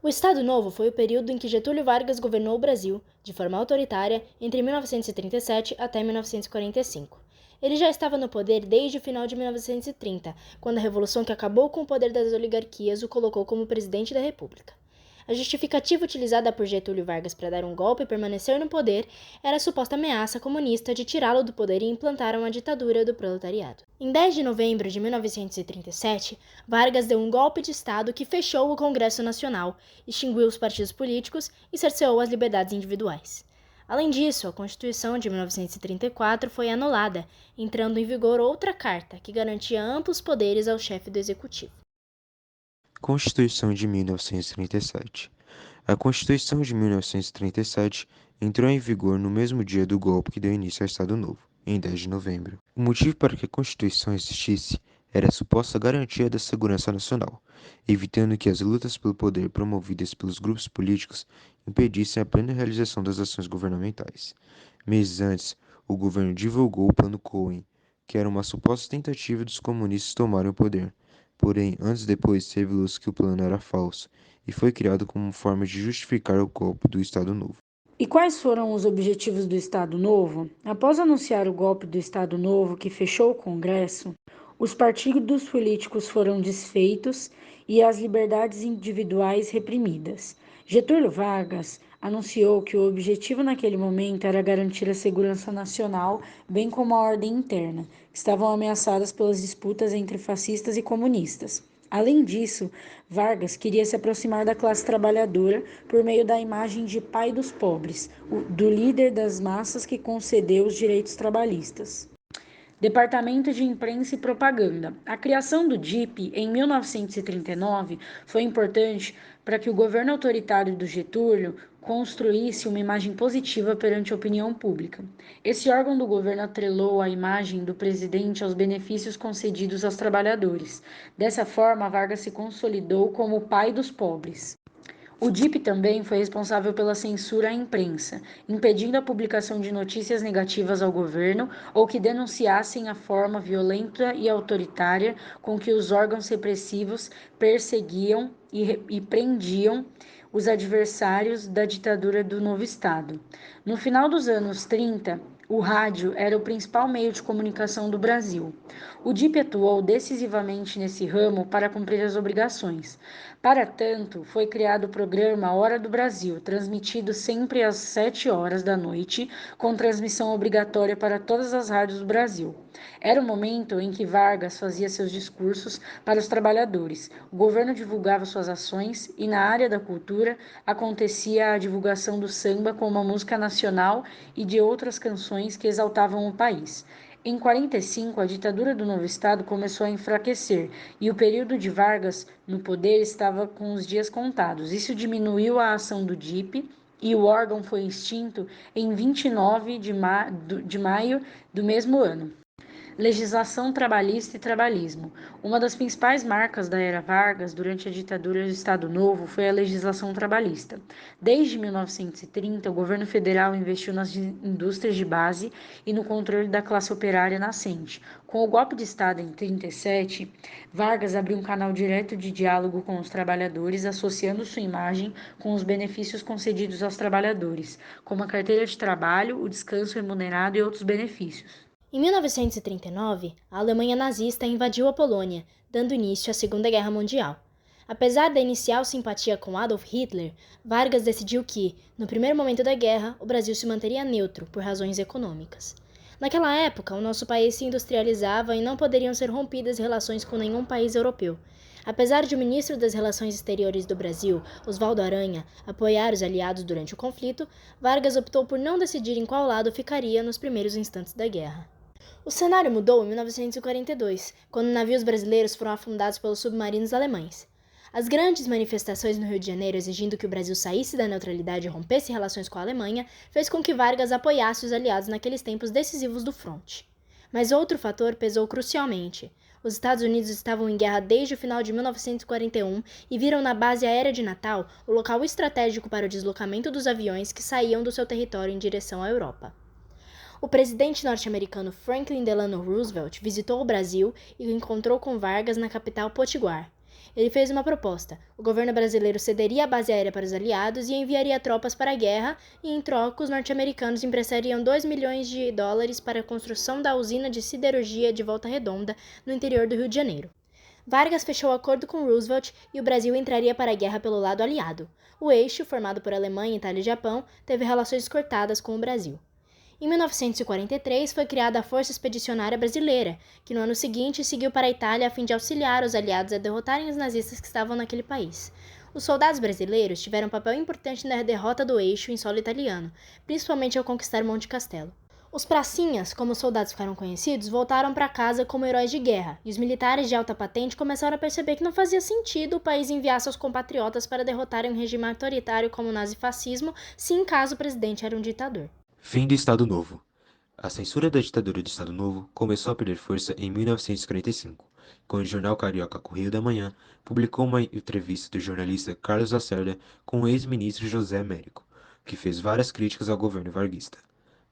O Estado Novo foi o período em que Getúlio Vargas governou o Brasil, de forma autoritária, entre 1937 até 1945. Ele já estava no poder desde o final de 1930, quando a revolução que acabou com o poder das oligarquias o colocou como presidente da República. A justificativa utilizada por Getúlio Vargas para dar um golpe e permanecer no poder era a suposta ameaça comunista de tirá-lo do poder e implantar uma ditadura do proletariado. Em 10 de novembro de 1937, Vargas deu um golpe de Estado que fechou o Congresso Nacional, extinguiu os partidos políticos e cerceou as liberdades individuais. Além disso, a Constituição de 1934 foi anulada, entrando em vigor outra carta que garantia amplos poderes ao chefe do executivo. Constituição de 1937. A Constituição de 1937 entrou em vigor no mesmo dia do golpe que deu início ao Estado Novo, em 10 de novembro. O motivo para que a Constituição existisse era a suposta garantia da segurança nacional, evitando que as lutas pelo poder promovidas pelos grupos políticos impedissem a plena realização das ações governamentais. Meses antes, o governo divulgou o Plano Cohen, que era uma suposta tentativa dos comunistas tomarem o poder. Porém, anos depois, revelou-se que o plano era falso e foi criado como forma de justificar o golpe do Estado Novo. E quais foram os objetivos do Estado Novo? Após anunciar o golpe do Estado Novo, que fechou o Congresso, os partidos políticos foram desfeitos e as liberdades individuais reprimidas. Getúlio Vargas anunciou que o objetivo naquele momento era garantir a segurança nacional, bem como a ordem interna, que estavam ameaçadas pelas disputas entre fascistas e comunistas. Além disso, Vargas queria se aproximar da classe trabalhadora por meio da imagem de pai dos pobres, do líder das massas que concedeu os direitos trabalhistas. Departamento de Imprensa e Propaganda. A criação do DIP em 1939 foi importante para que o governo autoritário do Getúlio construísse uma imagem positiva perante a opinião pública. Esse órgão do governo atrelou a imagem do presidente aos benefícios concedidos aos trabalhadores. Dessa forma, Vargas se consolidou como o pai dos pobres. O DIP também foi responsável pela censura à imprensa, impedindo a publicação de notícias negativas ao governo ou que denunciassem a forma violenta e autoritária com que os órgãos repressivos perseguiam e prendiam os adversários da ditadura do novo Estado. No final dos anos 30, o rádio era o principal meio de comunicação do Brasil. O DIP atuou decisivamente nesse ramo para cumprir as obrigações. Para tanto, foi criado o programa Hora do Brasil, transmitido sempre às 7 horas da noite, com transmissão obrigatória para todas as rádios do Brasil. Era o momento em que Vargas fazia seus discursos para os trabalhadores. O governo divulgava suas ações e, na área da cultura, acontecia a divulgação do samba como uma música nacional e de outras canções que exaltavam o país. Em 45, a ditadura do novo Estado começou a enfraquecer e o período de Vargas no poder estava com os dias contados. Isso diminuiu a ação do DIP e o órgão foi extinto em 29 de maio do mesmo ano. Legislação trabalhista e trabalhismo. Uma das principais marcas da era Vargas durante a ditadura do Estado Novo foi a legislação trabalhista. Desde 1930, o governo federal investiu nas indústrias de base e no controle da classe operária nascente. Com o golpe de Estado em 1937, Vargas abriu um canal direto de diálogo com os trabalhadores, associando sua imagem com os benefícios concedidos aos trabalhadores, como a carteira de trabalho, o descanso remunerado e outros benefícios. Em 1939, a Alemanha nazista invadiu a Polônia, dando início à Segunda Guerra Mundial. Apesar da inicial simpatia com Adolf Hitler, Vargas decidiu que, no primeiro momento da guerra, o Brasil se manteria neutro por razões econômicas. Naquela época, o nosso país se industrializava e não poderiam ser rompidas relações com nenhum país europeu. Apesar de o ministro das Relações Exteriores do Brasil, Oswaldo Aranha, apoiar os aliados durante o conflito, Vargas optou por não decidir em qual lado ficaria nos primeiros instantes da guerra. O cenário mudou em 1942, quando navios brasileiros foram afundados pelos submarinos alemães. As grandes manifestações no Rio de Janeiro exigindo que o Brasil saísse da neutralidade e rompesse relações com a Alemanha fez com que Vargas apoiasse os aliados naqueles tempos decisivos do fronte. Mas outro fator pesou crucialmente. Os Estados Unidos estavam em guerra desde o final de 1941 e viram na base aérea de Natal o local estratégico para o deslocamento dos aviões que saíam do seu território em direção à Europa. O presidente norte-americano Franklin Delano Roosevelt visitou o Brasil e o encontrou com Vargas na capital Potiguar. Ele fez uma proposta: o governo brasileiro cederia a base aérea para os aliados e enviaria tropas para a guerra, e em troca os norte-americanos emprestariam $2 milhões para a construção da usina de siderurgia de Volta Redonda, no interior do Rio de Janeiro. Vargas fechou acordo com Roosevelt e o Brasil entraria para a guerra pelo lado aliado. O eixo, formado por Alemanha, Itália e Japão, teve relações cortadas com o Brasil. Em 1943 foi criada a Força Expedicionária Brasileira, que no ano seguinte seguiu para a Itália a fim de auxiliar os aliados a derrotarem os nazistas que estavam naquele país. Os soldados brasileiros tiveram um papel importante na derrota do eixo em solo italiano, principalmente ao conquistar Monte Castelo. Os pracinhas, como os soldados ficaram conhecidos, voltaram para casa como heróis de guerra, e os militares de alta patente começaram a perceber que não fazia sentido o país enviar seus compatriotas para derrotarem um regime autoritário como o nazifascismo, se em caso o presidente era um ditador. Fim do Estado Novo. A censura da ditadura do Estado Novo começou a perder força em 1945, quando o jornal carioca Correio da Manhã publicou uma entrevista do jornalista Carlos Lacerda com o ex-ministro José Américo, que fez várias críticas ao governo varguista.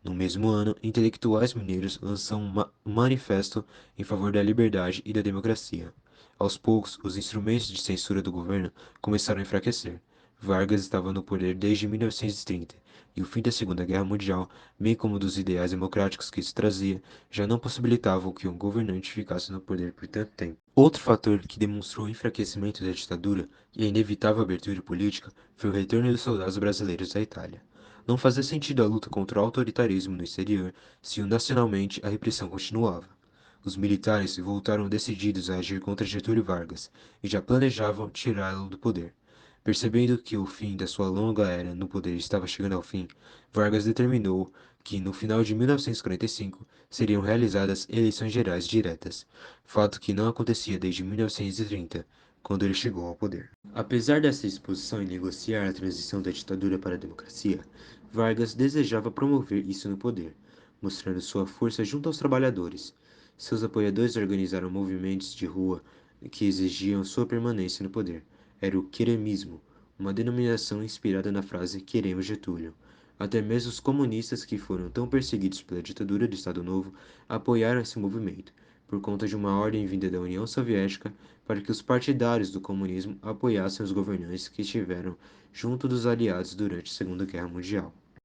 No mesmo ano, intelectuais mineiros lançam um manifesto em favor da liberdade e da democracia. Aos poucos, os instrumentos de censura do governo começaram a enfraquecer. Vargas estava no poder desde 1930, e o fim da Segunda Guerra Mundial, bem como dos ideais democráticos que isso trazia, já não possibilitavam que um governante ficasse no poder por tanto tempo. Outro fator que demonstrou o enfraquecimento da ditadura e a inevitável abertura política foi o retorno dos soldados brasileiros da Itália. Não fazia sentido a luta contra o autoritarismo no exterior se nacionalmente a repressão continuava. Os militares voltaram decididos a agir contra Getúlio Vargas e já planejavam tirá-lo do poder. Percebendo que o fim da sua longa era no poder estava chegando ao fim, Vargas determinou que, no final de 1945, seriam realizadas eleições gerais diretas, fato que não acontecia desde 1930, quando ele chegou ao poder. Apesar dessa disposição em negociar a transição da ditadura para a democracia, Vargas desejava promover isso no poder, mostrando sua força junto aos trabalhadores. Seus apoiadores organizaram movimentos de rua que exigiam sua permanência no poder. Era o queremismo, uma denominação inspirada na frase "Queremos Getúlio". Até mesmo os comunistas, que foram tão perseguidos pela ditadura do Estado Novo, apoiaram esse movimento, por conta de uma ordem vinda da União Soviética para que os partidários do comunismo apoiassem os governantes que estiveram junto dos aliados durante a Segunda Guerra Mundial.